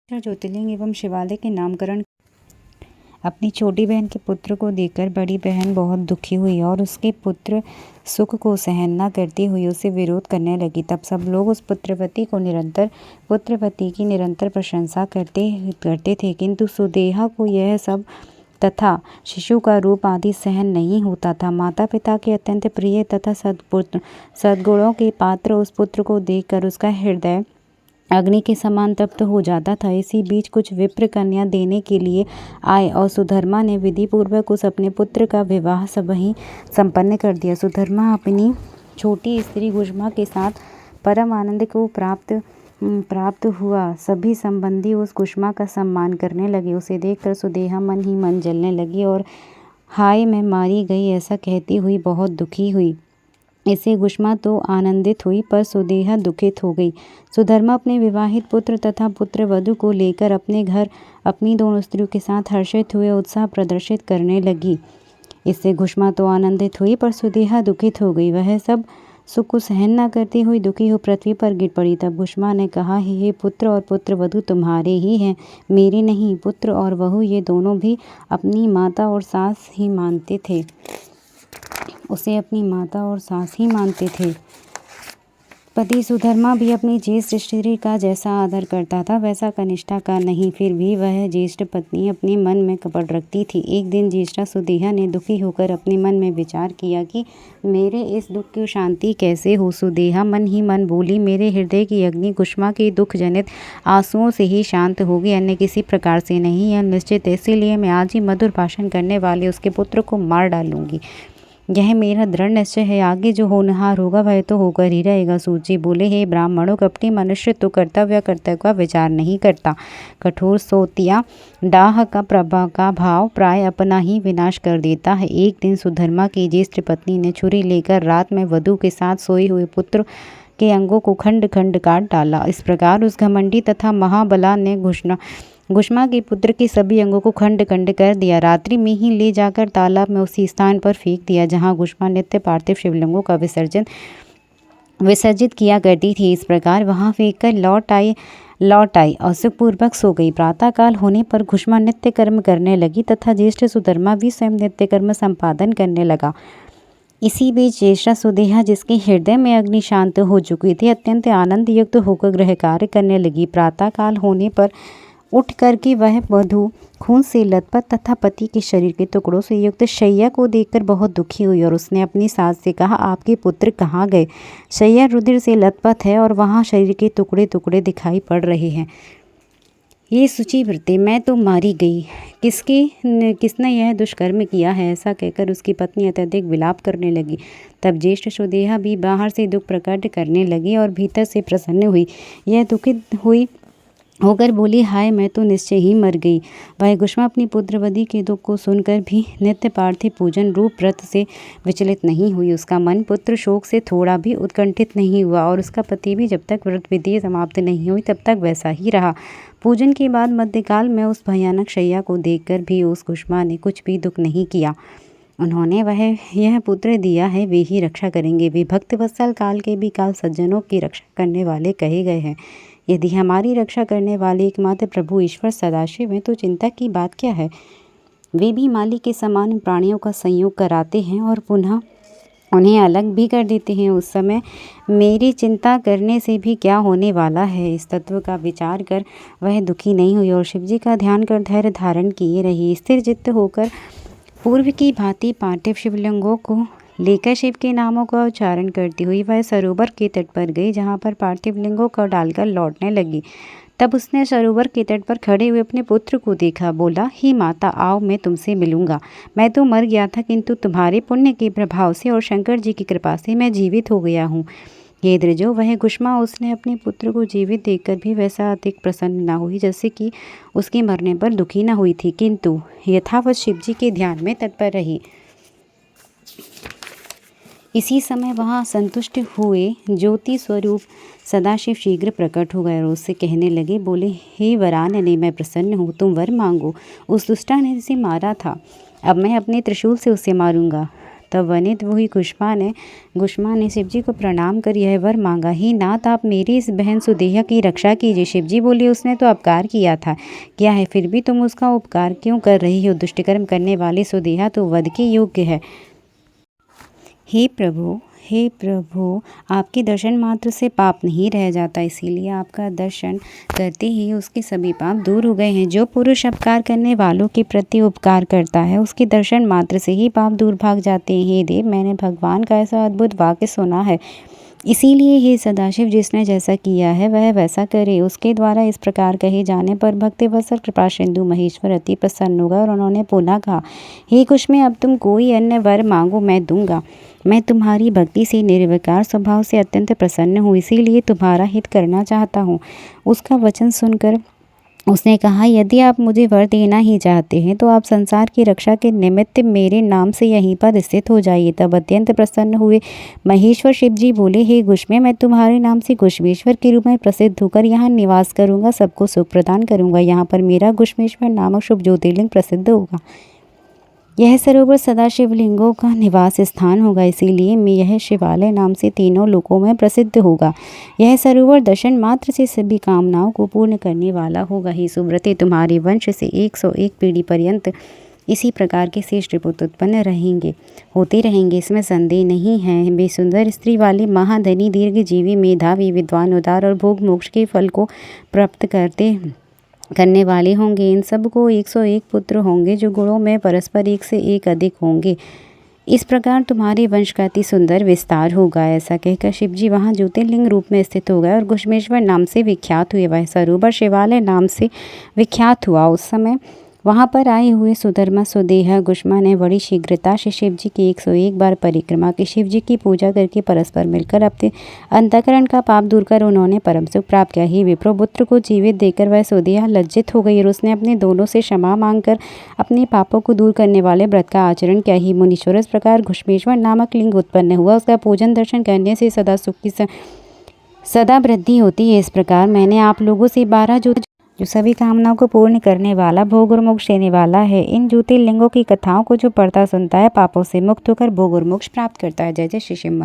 ज्योतिर्लिंग एवं शिवालय के नामकरण। अपनी छोटी बहन के पुत्र को देखकर बड़ी बहन बहुत दुखी हुई और उसके पुत्र सुख को सहन न करती हुई उसे विरोध करने लगी। तब सब लोग उस पुत्रवती की निरंतर प्रशंसा करते थे, किंतु सुदेहा को यह सब तथा शिशु का रूप आदि सहन नहीं होता था। माता पिता के अत्यंत प्रिय तथा सद्गुणों के पात्र उस पुत्र को देखकर उसका हृदय अग्नि के समान तप्त हो जाता था। इसी बीच कुछ विप्र कन्या देने के लिए आए और सुधर्मा ने विधि पूर्वक उस अपने पुत्र का विवाह सब ही संपन्न कर दिया। सुधर्मा अपनी छोटी स्त्री गुष्मा के साथ परम आनंद को प्राप्त हुआ। सभी संबंधी उस गुष्मा का सम्मान करने लगे। उसे देखकर सुदेहा मन ही मन जलने लगी और हाय मैं मारी गई ऐसा कहती हुई बहुत दुखी हुई। इससे गुष्मा तो आनंदित हुई पर सुदेहा दुखित हो गई। सुधर्मा अपने विवाहित पुत्र तथा पुत्रवधू को लेकर अपने घर अपनी दोनों स्त्रियों के साथ हर्षित हुए उत्साह प्रदर्शित करने लगी। इससे गुष्मा तो आनंदित हुई पर सुदेहा दुखित हो गई। वह सब सुख को सहन न करती हुई दुखी हो पृथ्वी पर गिर पड़ी। तब गुष्मा ने कहा, हे पुत्र और पुत्रवधू तुम्हारे ही हैं, मेरे नहीं। पुत्र और वहू ये दोनों भी अपनी माता और सास ही मानते थे। उसे अपनी माता और सास ही मानते थे। पति सुधर्मा भी अपनी ज्येष्ठ स्त्री का जैसा आदर करता था वैसा कनिष्ठा का नहीं। फिर भी वह ज्येष्ठ पत्नी अपने मन में कपट रखती थी। एक दिन ज्येष्ठा सुदेहा ने दुखी होकर अपने मन में विचार किया कि मेरे इस दुख की शांति कैसे हो। सुदेहा मन ही मन बोली, मेरे हृदय की अग्नि गुष्मा के दुख जनित आंसुओं से ही शांत होगी, अन्य किसी प्रकार से नहीं। यह निश्चित है, इसीलिए मैं आज ही मधुर भाषण करने वाले उसके पुत्र को मार डालूंगी। यह मेरा दृढ़ निश्चय है। आगे जो होनहार होगा वह तो होकर ही रहेगा। सूची बोले, हे ब्राह्मणों, कपटी मनुष्य तो कर्तव्य का विचार नहीं करता। कठोर सोतिया डाह का भाव प्राय अपना ही विनाश कर देता है। एक दिन सुधर्मा की ज्येष्ठ पत्नी ने छुरी लेकर रात में वधू के साथ सोए हुए पुत्र के अंगों को खंड खंड काट डाला। इस प्रकार उस घमंडी तथा महाबला ने गुष्मा के पुत्र के सभी अंगों को खंड खंड कर दिया। रात्रि में ही ले जाकर तालाब में उसी स्थान पर फेंक दिया जहाँ गुष्मा नित्य पार्थिव शिवलिंगों का विसर्जित किया करती थी। इस प्रकार वहाँ फेंक कर लौट आई और सुखपूर्वक सो गई। प्रातःकाल होने पर गुष्मा नित्य कर्म करने लगी तथा ज्येष्ठ सुधर्मा भी स्वयं नित्य कर्म संपादन करने लगा। इसी बीच ज्येष्ठा सुदेहा, जिसके हृदय में अग्नि शांत हो चुकी थी, अत्यंत आनंद युक्त होकर गृह कार्य करने लगी। प्रातःकाल होने पर उठ करके वह वधू खून से लथपथ तथा पति के शरीर के टुकड़ों से युक्त शैया को देखकर बहुत दुखी हुई और उसने अपनी सास से कहा, आपके पुत्र कहाँ गए? शैया रुधिर से लथपथ है और वहाँ शरीर के टुकड़े टुकड़े दिखाई पड़ रहे हैं। ये शुचिव्रते, मैं तो मारी गई। किसने यह दुष्कर्म किया है? ऐसा कहकर उसकी पत्नी अत्यधिक विलाप करने लगी। तब ज्येष्ठ सुदेहा भी बाहर से दुख प्रकट करने लगी और भीतर से प्रसन्न हुई। यह दुखित हुई होकर बोली, हाय मैं तो निश्चय ही मर गई। वह गुष्मा अपनी पुत्रवधि के दुख को सुनकर भी नित्य पार्थिव पूजन रूप व्रत से विचलित नहीं हुई। उसका मन पुत्र शोक से थोड़ा भी उत्कंठित नहीं हुआ और उसका पति भी जब तक व्रत विधि समाप्त नहीं हुई तब तक वैसा ही रहा। पूजन के बाद मध्यकाल में उस भयानक शैया को देखकर भी उस गुष्मा ने कुछ भी दुख नहीं किया। उन्होंने वह यह पुत्र दिया है, वे ही रक्षा करेंगे। वे भक्त वत्सल काल के भी काल सज्जनों की रक्षा करने वाले कहे गए हैं। यदि हमारी रक्षा करने वाले एकमात्र प्रभु ईश्वर सदाशिव हैं तो चिंता की बात क्या है? वे भी माली के समान प्राणियों का संयोग कराते हैं और पुनः उन्हें अलग भी कर देते हैं। उस समय मेरी चिंता करने से भी क्या होने वाला है? इस तत्व का विचार कर वह दुखी नहीं हुई और शिवजी का ध्यान कर धैर्य धारण किए रही। स्थिर चित्त होकर पूर्व की भांति पार्थिव शिवलिंगों को लेकर शिव के नामों का उच्चारण करती हुई वह सरोवर के तट पर गई, जहाँ पर पार्थिव लिंगों को डालकर लौटने लगी। तब उसने सरोवर के तट पर खड़े हुए अपने पुत्र को देखा। बोला, ही माता, आओ मैं तुमसे मिलूंगा। मैं तो मर गया था, किंतु तुम्हारे पुण्य के प्रभाव से और शंकर जी की कृपा से मैं जीवित हो गया हूँ। हे द्विजो, वह गुष्मा उसने अपने पुत्र को जीवित देखकर भी वैसा अधिक प्रसन्न न हुई जैसे कि उसके मरने पर दुखी न हुई थी, किंतु यथावत शिवजी के ध्यान में तत्पर रही। इसी समय वहाँ संतुष्ट हुए ज्योति स्वरूप सदाशिव शीघ्र प्रकट हो गए और उससे कहने लगे। बोले, हे वरानने, मैं प्रसन्न हूँ, तुम वर मांगो। उस दुष्टा ने जिसे मारा था अब मैं अपने त्रिशूल से उसे मारूंगा। तब वनित हुई गुष्मा ने शिव जी को प्रणाम कर यह वर मांगा, ही नाथ आप मेरी इस बहन सुदेहा की रक्षा कीजिए। शिव जी बोले, उसने तो अपकार किया था, क्या है फिर भी तुम उसका उपकार क्यों कर रही हो? दुष्टकर्म करने वाली सुदेहा तो वध के योग्य है। हे प्रभु आपके दर्शन मात्र से पाप नहीं रह जाता, इसीलिए आपका दर्शन करते ही उसके सभी पाप दूर हो गए हैं। जो पुरुष अपकार करने वालों के प्रति उपकार करता है उसके दर्शन मात्र से ही पाप दूर भाग जाते हैं। हे देव, मैंने भगवान का ऐसा अद्भुत वाक्य सुना है, इसीलिए हे सदाशिव जिसने जैसा किया है वह वैसा करे। उसके द्वारा इस प्रकार कहे जाने पर भक्तिवत्सल कृपा सिंधु महेश्वर अति प्रसन्न होगा और उन्होंने पुनः कहा, हे कुष्मे अब तुम कोई अन्य वर मांगो, मैं दूंगा। मैं तुम्हारी भक्ति से निर्विकार स्वभाव से अत्यंत प्रसन्न हूँ, इसीलिए तुम्हारा हित करना चाहता हूँ। उसका वचन सुनकर उसने कहा, यदि आप मुझे वर देना ही चाहते हैं तो आप संसार की रक्षा के निमित्त मेरे नाम से यहीं पर स्थित हो जाइए। तब अत्यंत प्रसन्न हुए महेश्वर शिव जी बोले, हे गुष्मे, मैं तुम्हारे नाम से गुष्मेश्वर के रूप में प्रसिद्ध होकर यहाँ निवास करूँगा, सबको सुख प्रदान करूँगा। यहाँ पर मेरा गुष्मेश्वर नामक शुभ ज्योतिर्लिंग प्रसिद्ध होगा। यह सरोवर सदा शिवलिंगों का निवास स्थान होगा, इसीलिए मैं यह शिवालय नाम से तीनों लोकों में प्रसिद्ध होगा। यह सरोवर दर्शन मात्र से सभी कामनाओं को पूर्ण करने वाला होगा। ही सुब्रते, तुम्हारे वंश से 101 पीढ़ी पर्यंत इसी प्रकार के श्रेष्ठ पुत्र उत्पन्न होते रहेंगे, इसमें संदेह नहीं है। वे सुंदर स्त्री वाले महाधनी, दीर्घजीवी, मेधावी, विद्वान, उदार और भोग मोक्ष के फल को प्राप्त करने वाले होंगे। इन सब को 101 पुत्र होंगे जो गुणों में परस्पर एक से एक अधिक होंगे। इस प्रकार तुम्हारे वंश का अति सुंदर विस्तार होगा। ऐसा कहकर शिवजी वहाँ ज्योतिर्लिंग रूप में स्थित हो गए और गुष्मेश्वर नाम से विख्यात हुए। वह सरोवर शिवालय नाम से विख्यात हुआ। उस समय वहाँ पर आए हुए सुधर्मा सुदेहा गुष्मा ने बड़ी शीघ्रता से शिवजी की 101 बार परिक्रमा की। शिवजी की पूजा करके परस्पर मिलकर अपने अंतःकरण का पाप दूर कर उन्होंने परम सुख प्राप्त किया। ही विप्रो, पुत्र को जीवित देकर वह सुदेहा लज्जित हो गई और उसने अपने दोनों से क्षमा मांगकर अपने पापों को दूर करने वाले व्रत का आचरण किया। ही मुनीश्वर, इस प्रकार घुष्मेश्वर नामक लिंग उत्पन्न हुआ। उसका पूजन दर्शन करने से सदा सुख की सदा वृद्धि होती है। इस प्रकार मैंने आप लोगों से 12 जो सभी कामनाओं को पूर्ण करने वाला, भोग और मोक्ष देने वाला है, इन ज्योतिर्लिंगों की कथाओं को जो पढ़ता सुनता है पापों से मुक्त होकर भोग और मोक्ष प्राप्त करता है। जय जय श्री शिव।